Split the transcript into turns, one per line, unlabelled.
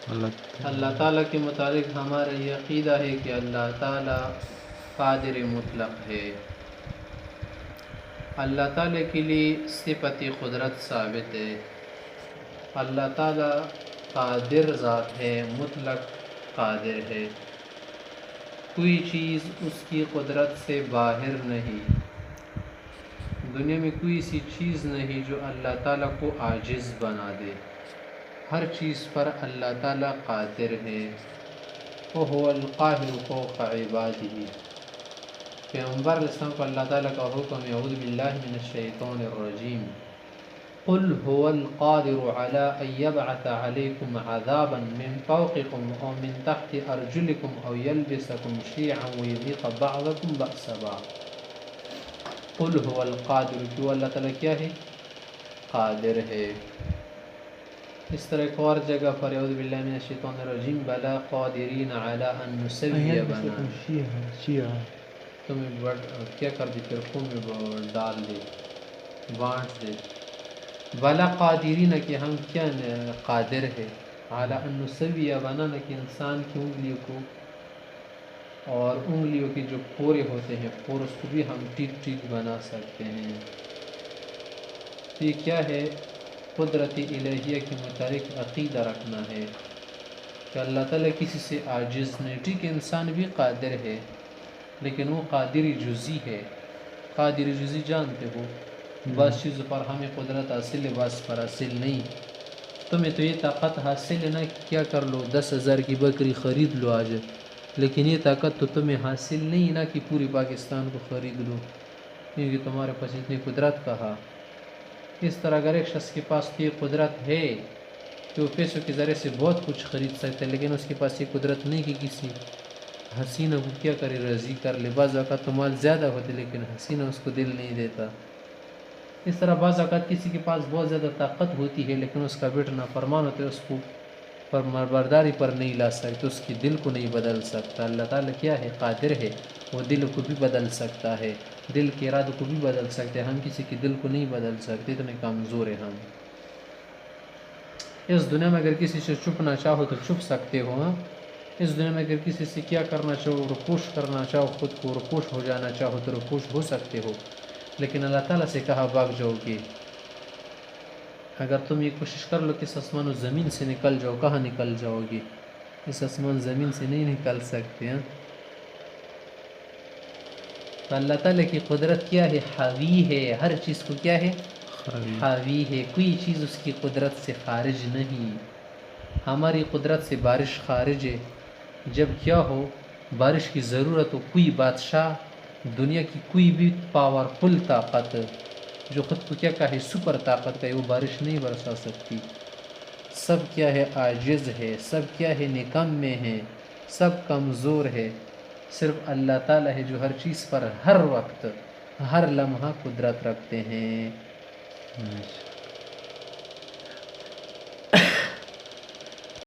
اللہ تعالیٰ کے متعلق ہمارا یہ عقیدہ ہے کہ اللہ تعالیٰ قادر مطلق ہے۔ اللہ تعالیٰ کے لیے صفت قدرت ثابت ہے۔ اللہ تعالیٰ قادر ذات ہے، مطلق قادر ہے، کوئی چیز اس کی قدرت سے باہر نہیں۔ دنیا میں کوئی سی چیز نہیں جو اللہ تعالیٰ کو عاجز بنا دے، ہر چیز پر اللہ تعالیٰ قادر ہے۔ وَهُوَ الْقَاهِرُ فَوْقَ عِبَادِهِ۔ پیغمبر علیہ السلام کو اللہ تعالیٰ کا حکم ہے، اعوذ باللہ من الشیطان الرجیم، قل هو القادر على ان يبعث عليكم عذابا من فوقكم او من تحت ارجلكم او يلبسكم شيعا ويذيق بعضكم بأس بعض۔ قل هو القادر، کہ وہ اللہ تعالیٰ کیا ہے؟ قادر ہے۔ اس طرح ایک اور جگہ پر اعوذ باللہ من الشیطان الرجیم، بلا قادرین علی ان نسوی بنانا، تمہیں کیا کر دی، فرقوں میں ڈال دے، بانٹ دے۔ بلا قادرین، کہ ہم کیا قادر ہے، علی ان نسوی بنانا، کہ انسان کی انگلیوں کو اور انگلیوں کے جو پورے ہوتے ہیں پور، اس کو بھی ہم ٹھیک ٹھیک بنا سکتے ہیں۔ یہ کیا ہے؟ قدرت الہیہ کے متعلق عقیدہ رکھنا ہے کہ اللہ تعالیٰ کسی سے عاجز نہیں۔ ٹھیک ہے، انسان بھی قادر ہے لیکن وہ قادر جزئی ہے۔ قادر جزئی جانتے ہو، بعض چیزوں پر ہمیں قدرت حاصل ہے، بعض پر حاصل نہیں۔ تمہیں تو یہ طاقت حاصل ہے نا، کیا کر لو، 10,000 کی بکری خرید لو آج، لیکن یہ طاقت تو تمہیں حاصل نہیں نا کہ پوری پاکستان کو خرید لو، کیونکہ تمہارے پاس اتنی قدرت کہا۔ اس طرح اگر ایک شخص کے پاس یہ قدرت ہے کہ وہ پیسوں کے ذریعے سے بہت کچھ خرید سکتا ہے، لیکن اس کے پاس یہ قدرت نہیں کہ کسی حسینہ کو کیا کرے، راضی کر لے۔ بعض اوقات تو مال زیادہ ہوتے لیکن حسینہ اس کو دل نہیں دیتا۔ اس طرح بعض اوقات کسی کے پاس بہت زیادہ طاقت ہوتی ہے لیکن اس کا بیٹا نافرمان ہوتا ہے، اس کو فرمانبرداری پر نہیں لا سکتے، اس کی دل کو نہیں بدل سکتا۔ اللہ تعالیٰ کیا ہے؟ قادر ہے، وہ دل کو بھی بدل سکتا ہے، دل کے ارادوں کو بھی بدل سکتے ہیں۔ ہم کسی کے دل کو نہیں بدل سکتے، اتنے کمزور ہیں ہم۔ اس دنیا میں اگر کسی سے چھپنا چاہو تو چھپ سکتے ہو، ہاں؟ اس دنیا میں اگر کسی سے کیا کرنا چاہو، رپوش کرنا چاہو، خود کو رپوش ہو جانا چاہو تو رپوش ہو سکتے ہو، لیکن اللہ تعالیٰ سے کہا بھاگ جاؤ گے۔ اگر تم یہ کوشش کر لو کہ اس آسمان و زمین سے نکل جاؤ، کہاں نکل جاؤ گے؟ اس آسمان زمین سے نہیں نکل سکتے ہیں۔ تو اللہ تعالیٰ کی قدرت کیا ہے؟ حاوی ہے، ہر چیز کو کیا ہے؟ حاوی ہے، کوئی چیز اس کی قدرت سے خارج نہیں۔ ہماری قدرت سے بارش خارج ہے، جب کیا ہو بارش کی ضرورت ہو، کوئی بادشاہ دنیا کی کوئی بھی پاورفل طاقت جو خود کو کیا کہے سپر طاقت ہے، وہ بارش نہیں برسا سکتی۔ سب کیا ہے؟ عاجز ہے، سب کیا ہے؟ نکمے ہیں، سب کمزور ہے۔ صرف اللہ تعالیٰ ہے جو ہر چیز پر ہر وقت ہر لمحہ قدرت رکھتے ہیں۔